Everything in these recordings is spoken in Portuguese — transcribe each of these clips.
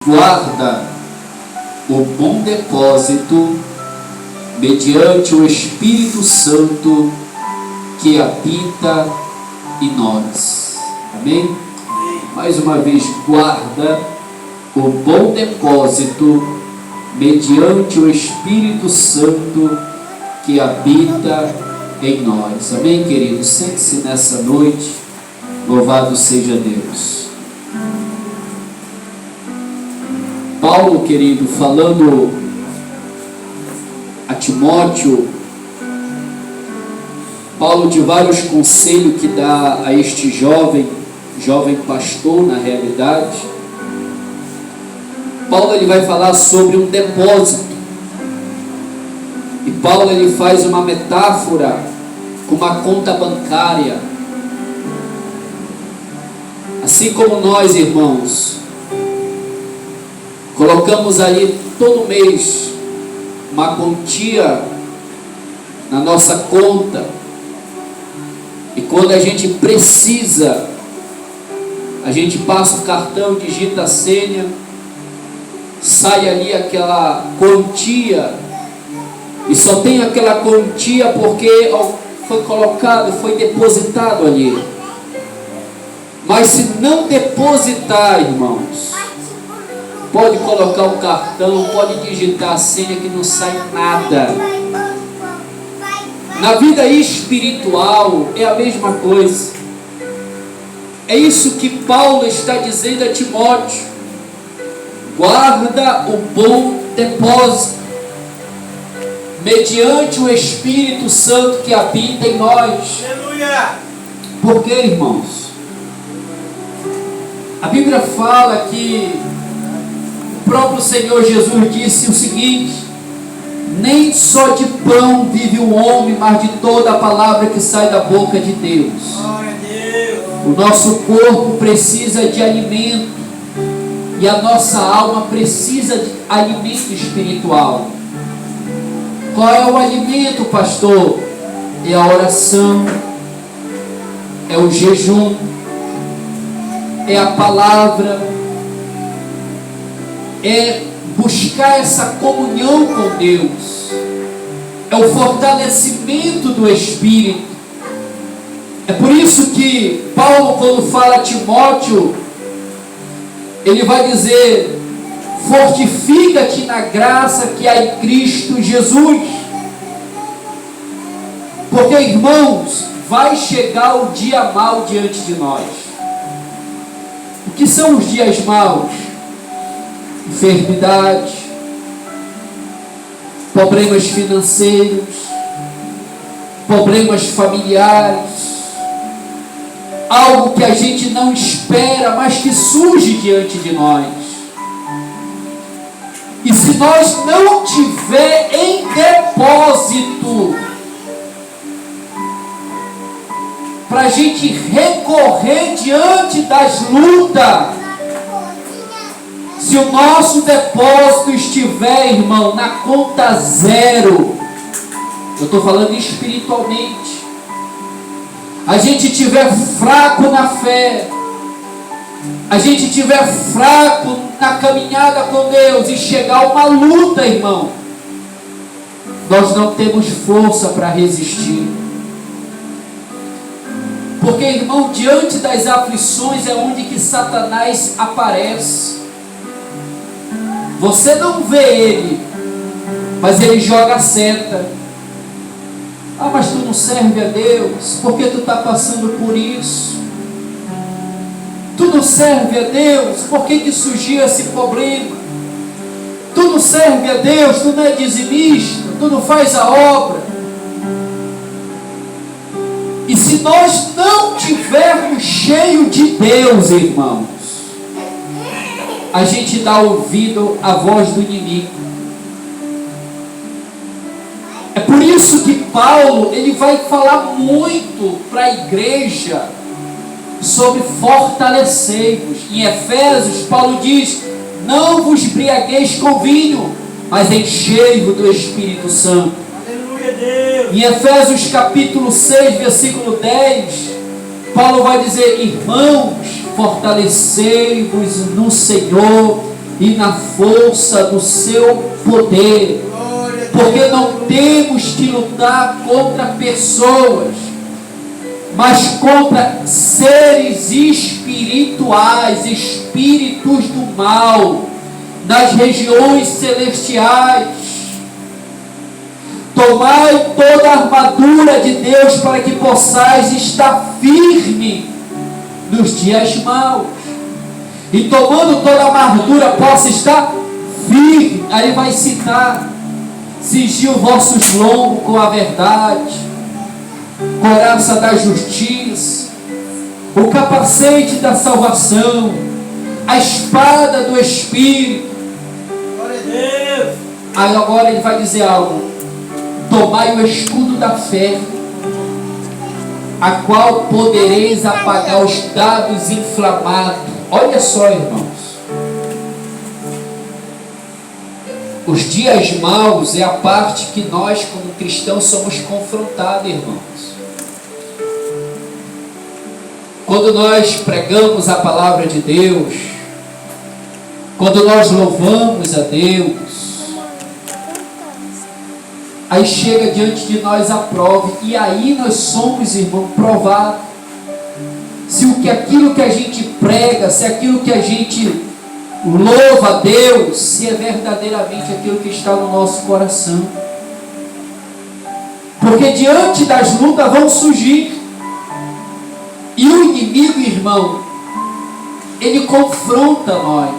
guarda o bom depósito mediante o Espírito Santo que habita em nós. Amém? Mais uma vez, guarda o bom depósito mediante o Espírito Santo que habita em nós. Amém, queridos? Sente-se nessa noite. Louvado seja Deus. Paulo, querido, falando a Timóteo, Paulo, de vários conselhos que dá a este jovem pastor, na realidade, Paulo ele vai falar sobre um depósito. E Paulo ele faz uma metáfora com uma conta bancária. Assim como nós, irmãos, colocamos ali todo mês uma quantia na nossa conta, e quando a gente precisa, a gente passa o cartão, digita a senha, sai ali aquela quantia, e só tem aquela quantia porque foi colocado, foi depositado ali. Mas se não depositar, irmãos, pode colocar o cartão, pode digitar a senha que não sai nada. Na vida espiritual é a mesma coisa. É isso que Paulo está dizendo a Timóteo. Guarda o bom depósito mediante o Espírito Santo que habita em nós. Aleluia! Por quê, irmãos? A Bíblia fala que o próprio Senhor Jesus disse o seguinte: nem só de pão vive o homem, mas de toda a palavra que sai da boca de Deus. O nosso corpo precisa de alimento, e a nossa alma precisa de alimento espiritual. Qual é o alimento, pastor? É a oração, é o jejum, é a palavra, é buscar essa comunhão com Deus, é o fortalecimento do Espírito. É por isso que Paulo, quando fala a Timóteo, ele vai dizer: fortifica-te na graça que há em Cristo Jesus. Porque, irmãos, vai chegar o dia mau diante de nós. O que são os dias maus? Enfermidade, problemas financeiros, problemas familiares, algo que a gente não espera, mas que surge diante de nós. E se nós não tiver em depósito para a gente recorrer diante das lutas, se o nosso depósito estiver, irmão, na conta zero, eu estou falando espiritualmente, a gente estiver fraco na fé, a gente estiver fraco na caminhada com Deus e chegar uma luta, irmão, nós não temos força para resistir. Porque, irmão, diante das aflições é onde que Satanás aparece. Você não vê ele, mas ele joga a seta. Ah, mas tu não serve a Deus, porque tu está passando por isso? Tu não serve a Deus, por que surgiu esse problema? Tu não serve a Deus, tu não é dizimista, tu não faz a obra. E se nós não tivermos cheio de Deus, irmãos, a gente dá ouvido à voz do inimigo. É por isso que Paulo, ele vai falar muito para a igreja sobre fortalecei-vos. Em Efésios, Paulo diz: não vos embriagueis com vinho, mas enchei-vos do Espírito Santo. Aleluia, Deus. Em Efésios capítulo 6, versículo 10, Paulo vai dizer: irmãos, fortalecei-vos no Senhor e na força do seu poder. Porque não temos que lutar contra pessoas, mas contra seres espirituais, espíritos do mal, nas regiões celestiais. Tomai toda a armadura de Deus para que possais estar firme nos dias maus. E tomando toda a armadura, possa estar firme. Aí vai citar: cingi os vossos lombos com a verdade, couraça da justiça, o capacete da salvação, a espada do Espírito. Aí agora ele vai dizer algo: tomai o escudo da fé, a qual podereis apagar os dardos inflamados. Olha só, irmãos, os dias maus é a parte que nós como cristãos somos confrontados, irmãos. Quando nós pregamos a palavra de Deus, quando nós louvamos a Deus, aí chega diante de nós a prova, e aí nós somos, irmão, provados. Se aquilo que a gente prega, se aquilo que a gente louva a Deus, se é verdadeiramente aquilo que está no nosso coração. Porque diante das lutas vão surgir, e o inimigo, irmão, ele confronta nós.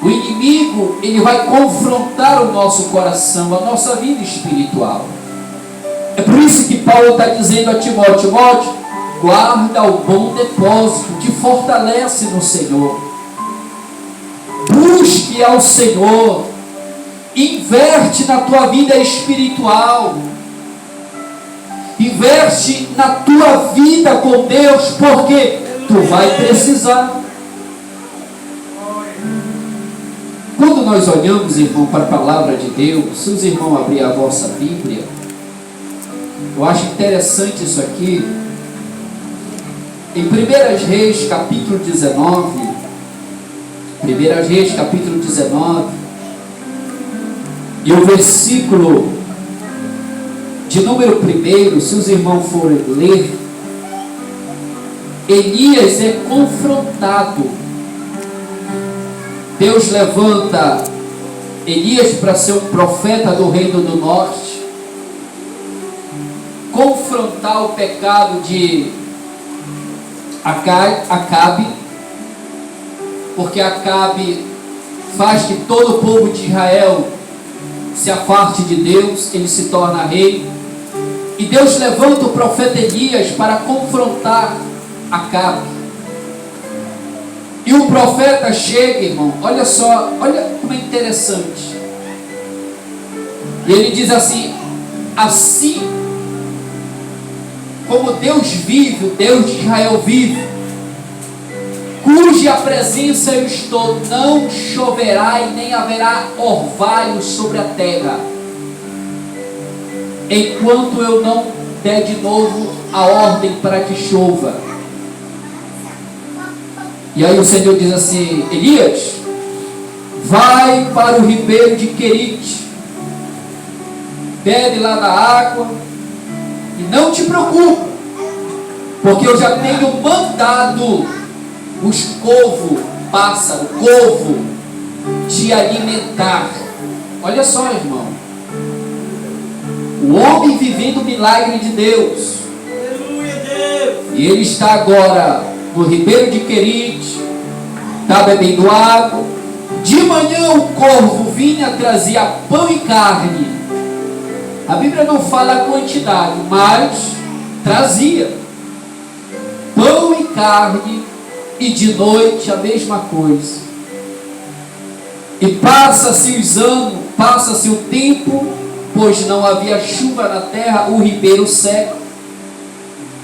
O inimigo, ele vai confrontar o nosso coração, a nossa vida espiritual. É por isso que Paulo está dizendo a Timóteo: Timóteo, guarda o bom depósito, te fortalece no Senhor. Busque ao Senhor, inverte na tua vida espiritual, investe na tua vida com Deus, porque tu vai precisar. Quando nós olhamos, irmão, para a palavra de Deus, se os irmãos abrirem a vossa Bíblia, eu acho interessante isso aqui. Em 1 Reis, capítulo 19, 1 Reis, capítulo 19, e o versículo de número 1, se os irmãos forem ler, Elias é confrontado. Deus levanta Elias para ser um profeta do reino do norte, confrontar o pecado de Acabe, porque Acabe faz que todo o povo de Israel se afaste de Deus, ele se torna rei, e Deus levanta o profeta Elias para confrontar Acabe. E o profeta chega, irmão, olha só, olha como é interessante. E ele diz assim: assim como Deus vive, o Deus de Israel vive, cuja presença eu estou, não choverá e nem haverá orvalho sobre a terra, enquanto eu não der de novo a ordem para que chova. E aí o Senhor diz assim: Elias, vai para o ribeiro de Querite, bebe lá da água, e não te preocupa, porque eu já tenho mandado os pássaro, te alimentar. Olha só, irmão, o homem vivendo o milagre de Deus. Aleluia, Deus. E ele está agora no ribeiro de Querite, está bebendo água. De manhã o corvo vinha, trazia pão e carne. A Bíblia não fala a quantidade, mas trazia pão e carne, e de noite a mesma coisa. E passa-se os anos, passa-se o tempo, pois não havia chuva na terra, o ribeiro seco.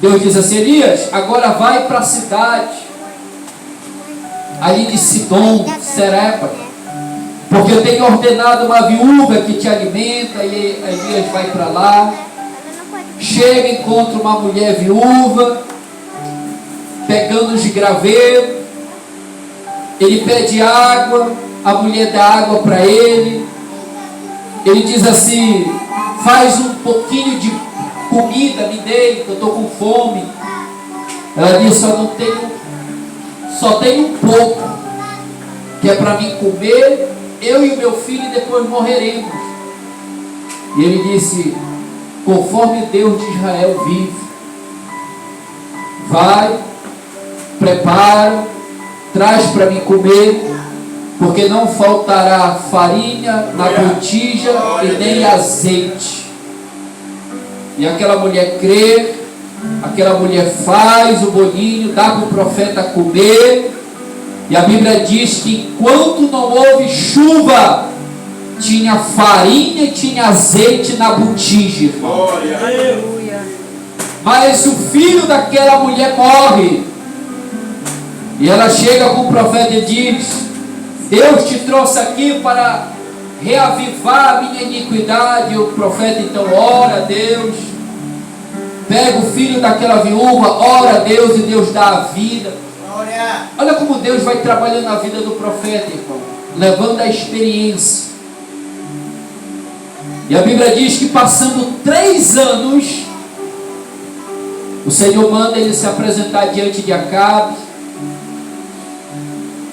Deus diz assim: Elias, agora vai para a cidade ali de Sidom, Serepta, porque eu tenho ordenado uma viúva que te alimenta. E Elias vai para lá, chega, encontra uma mulher viúva, pegando de graveto, Ele pede água, a mulher dá água para ele. Ele diz assim: faz um pouquinho de comida, me dê, que eu estou com fome. Ela diz: só tenho um pouco, que é para mim comer, eu e o meu filho, e depois morreremos. E ele disse: conforme Deus de Israel vive, vai, prepara, traz para mim comer, porque não faltará farinha na botija e nem azeite. E aquela mulher crê, aquela mulher faz o bolinho, dá para o profeta comer. E a Bíblia diz que enquanto não houve chuva, tinha farinha e tinha azeite na botija, irmão. Mas o filho daquela mulher morre. E ela chega com o profeta e diz: Deus te trouxe aqui para reavivar a minha iniquidade. E o profeta então ora a Deus, pega o filho daquela viúva, ora a Deus, e Deus dá a vida. Olha como Deus vai trabalhando na vida do profeta, irmão, levando a experiência. E a Bíblia diz que passando 3 anos, o Senhor manda ele se apresentar diante de Acabe.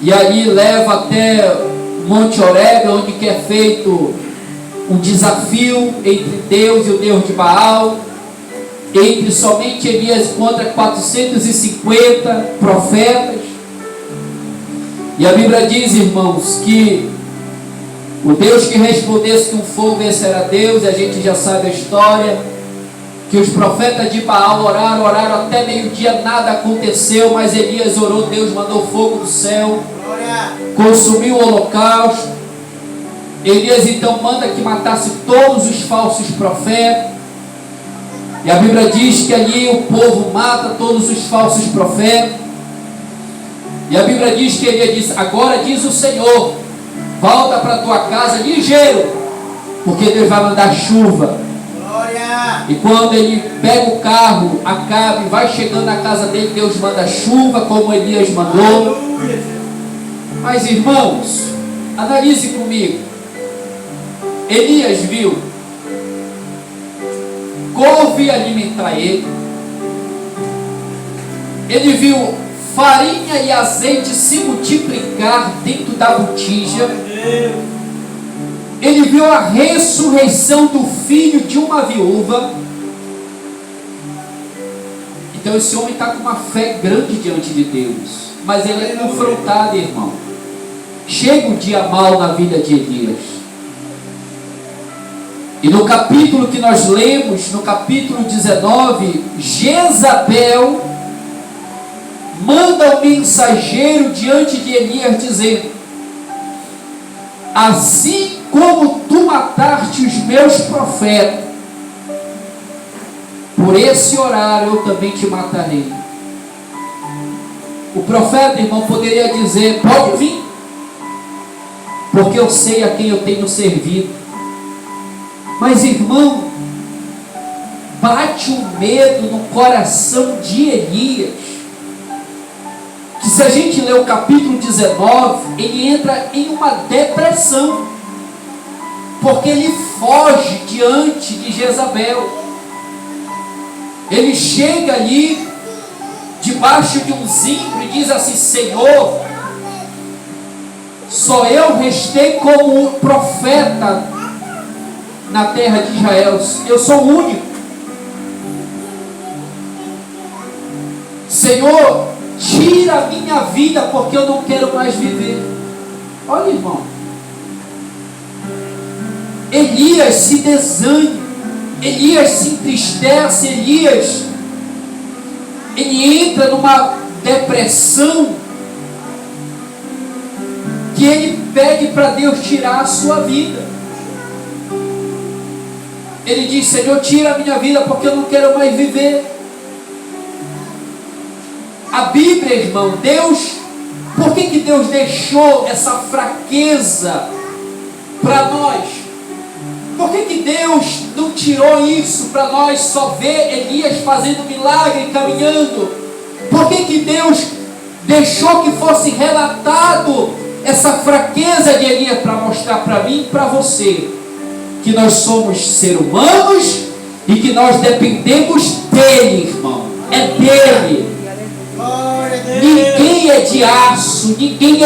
E ali leva até o Monte Horebe, onde que é feito um desafio entre Deus e o Deus de Baal. Entre somente Elias contra 450 profetas. E a Bíblia diz, irmãos, que o Deus que respondesse com fogo, esse era Deus. E a gente já sabe a história, que os profetas de Baal oraram até meio-dia, nada aconteceu. Mas Elias orou, Deus mandou fogo do céu, consumiu o holocausto. Elias então manda que matasse todos os falsos profetas. E a Bíblia diz que ali o povo mata todos os falsos profetas. E a Bíblia diz que Elias disse: agora diz o Senhor, volta para tua casa ligeiro, porque Deus vai mandar chuva. Glória. E quando ele pega o carro, Acabe vai chegando na casa dele, Deus manda chuva, como Elias mandou. Aleluia. Mas irmãos, analise comigo. Elias viu couve alimentar ele. Ele viu farinha e azeite se multiplicar dentro da botija. Ele viu a ressurreição do filho de uma viúva. Então esse homem está com uma fé grande diante de Deus. Mas ele é confrontado, irmão. Chega um dia mal na vida de Elias. E no capítulo que nós lemos, no capítulo 19, Jezabel manda um mensageiro diante de Elias dizendo: assim como tu mataste os meus profetas, por esse horário eu também te matarei. O profeta, irmão, poderia dizer: pode vir, porque eu sei a quem eu tenho servido. Mas, irmão, bate o medo no coração de Elias, que se a gente ler o capítulo 19, ele entra em uma depressão, porque ele foge diante de Jezabel. Ele chega ali, debaixo de um zimbro, e diz assim: Senhor, só eu restei como profeta na terra de Israel, eu sou o único. Senhor, tira a minha vida, porque eu não quero mais viver. Olha, irmão, Elias se desanima, Elias se entristece, Elias, ele entra numa depressão, que ele pede para Deus tirar a sua vida. Ele diz: Senhor, tira a minha vida, porque eu não quero mais viver. A Bíblia, irmão, Deus, por que Deus deixou essa fraqueza para nós? Por que Deus não tirou isso para nós só ver Elias fazendo milagre, caminhando? Por que Deus deixou que fosse relatado essa fraqueza de Elias para mostrar para mim e para você que nós somos seres humanos e que nós dependemos dele, irmão. É dele. Ninguém é de aço, ninguém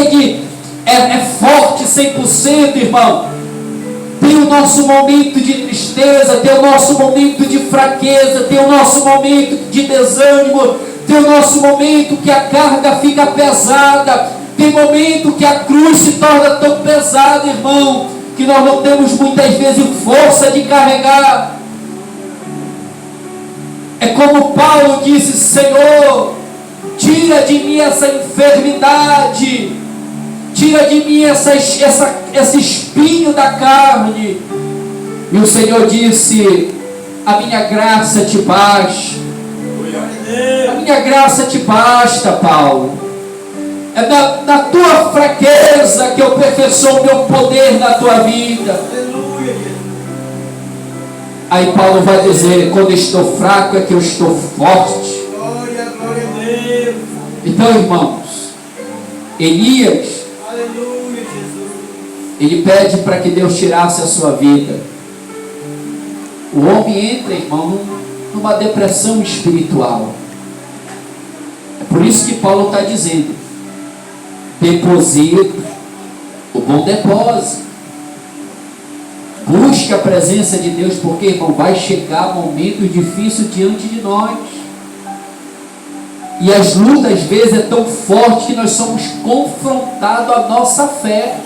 é forte 100%, irmão. Tem o nosso momento de tristeza, tem o nosso momento de fraqueza, tem o nosso momento de desânimo, tem o nosso momento que a carga fica pesada, tem momento que a cruz se torna tão pesada, irmão, que nós não temos muitas vezes força de carregar. É como Paulo disse: Senhor, tira de mim essa enfermidade, tira de mim esse espinho da carne. E o Senhor disse: a minha graça te basta. A minha graça te basta, Paulo. É na tua fraqueza que eu aperfeiçoo o meu poder na tua vida. Aí Paulo vai dizer: quando estou fraco é que eu estou forte. Então, irmãos, Elias, ele pede para que Deus tirasse a sua vida. O homem entra, irmão, numa depressão espiritual. É por isso que Paulo está dizendo: deposita o bom depósito. Busque a presença de Deus, porque, irmão, vai chegar momentos difíceis diante de nós. E as lutas, às vezes, é tão forte que nós somos confrontados à nossa fé.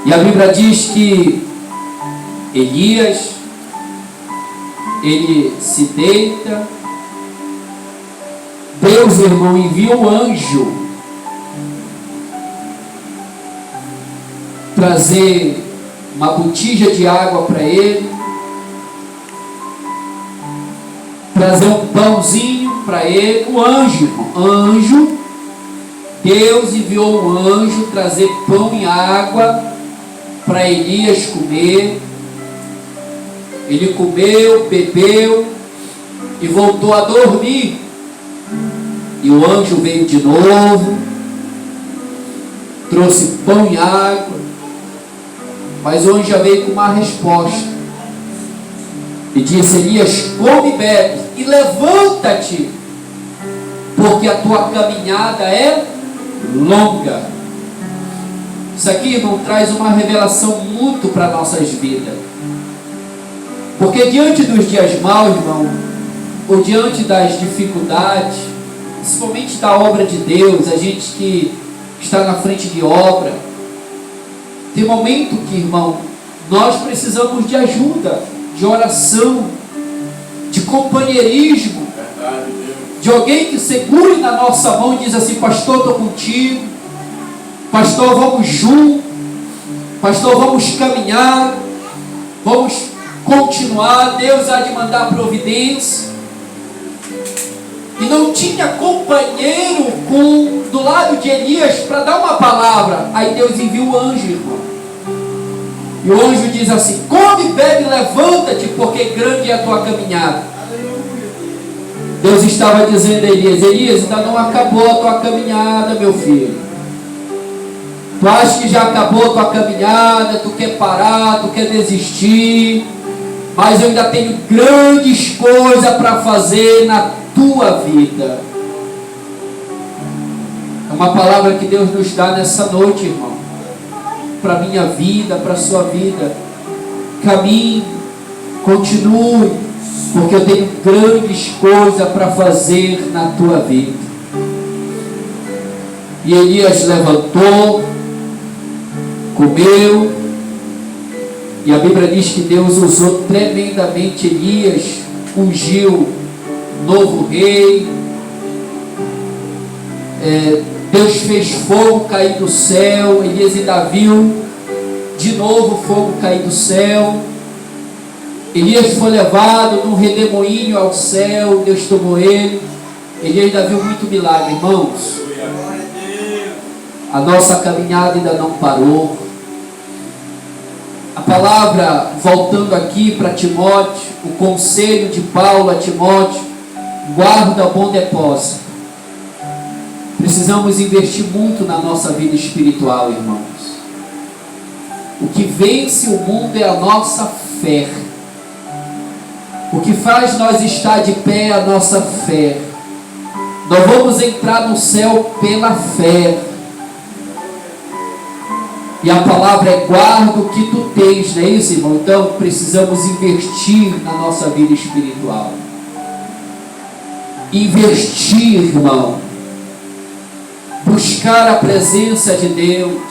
E a Bíblia diz que Elias, ele se deita. Deus, irmão, envia um anjo trazer uma botija de água para ele, trazer um pãozinho para ele. O anjo, irmão, Deus enviou um anjo trazer pão e água para Elias comer. Ele comeu, bebeu e voltou a dormir. E o anjo veio de novo, trouxe pão e água, mas o anjo já veio com uma resposta e disse: Elias, come e bebe e levanta-te, porque a tua caminhada é longa. Isso aqui, irmão, traz uma revelação muito para nossas vidas, porque diante dos dias maus, irmão, ou diante das dificuldades, principalmente da obra de Deus, a gente que está na frente de obra, tem momento que, irmão, nós precisamos de ajuda, de oração, de companheirismo, de alguém que segure na nossa mão e diz assim: pastor, estou contigo, pastor, vamos juntos, pastor, vamos caminhar, vamos continuar, Deus há de mandar providência. E não tinha companheiro do lado de Elias para dar uma palavra. Aí Deus envia o anjo, irmão. E o anjo diz assim: come, bebe, levanta-te, porque grande é a tua caminhada. Deus estava dizendo a Elias: Elias, ainda não acabou a tua caminhada, meu filho. Tu acha que já acabou a tua caminhada, tu quer parar, tu quer desistir, mas eu ainda tenho grandes coisas para fazer na tua vida. É uma palavra que Deus nos dá nessa noite, irmão, para a minha vida, para a sua vida. Caminhe, continue, porque eu tenho grandes coisas para fazer na tua vida. E Elias levantou, comeu, e a Bíblia diz que Deus usou tremendamente Elias, ungiu novo rei. Deus fez fogo cair do céu. Elias ainda viu de novo fogo cair do céu. Elias foi levado num redemoinho ao céu. Deus tomou ele. Elias ainda viu muito milagre, irmãos. A nossa caminhada ainda não parou. A palavra, voltando aqui para Timóteo, o conselho de Paulo a Timóteo: guarda bom depósito. Precisamos investir muito na nossa vida espiritual, irmãos. O que vence o mundo é a nossa fé. O que faz nós estar de pé é a nossa fé. Nós vamos entrar no céu pela fé. E a palavra é: guarda o que tu tens, não é isso, irmão? Então precisamos investir na nossa vida espiritual. Investir, irmão. Buscar a presença de Deus.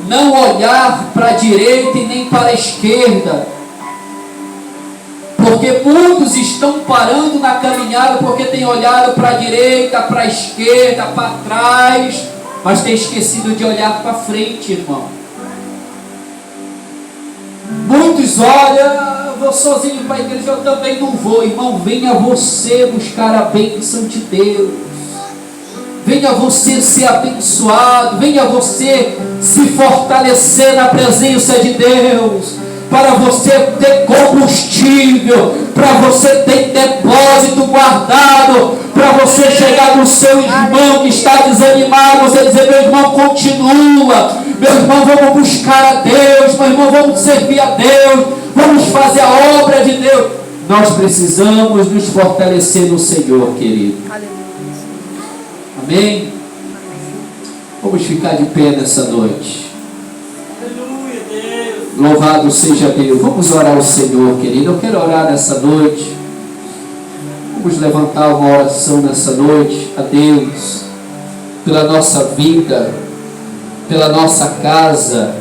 Não olhar para a direita e nem para a esquerda. Porque muitos estão parando na caminhada porque têm olhado para a direita, para a esquerda, para trás, mas têm esquecido de olhar para frente, irmão. Muitos olham: vou sozinho para a igreja, eu também não vou. Irmão, venha você buscar a bênção de Deus. Venha você ser abençoado. Venha você se fortalecer na presença de Deus. Para você ter combustível, para você ter depósito guardado, para você chegar no seu irmão que está desanimado, você dizer: meu irmão, continua, meu irmão, vamos buscar a Deus, meu irmão, vamos servir a Deus, vamos fazer a obra de Deus. Nós precisamos nos fortalecer no Senhor, querido. Amém? Vamos ficar de pé nessa noite. Louvado seja Deus. Vamos orar ao Senhor, querido. Eu quero orar nessa noite. Vamos levantar uma oração nessa noite a Deus, pela nossa vida, pela nossa casa,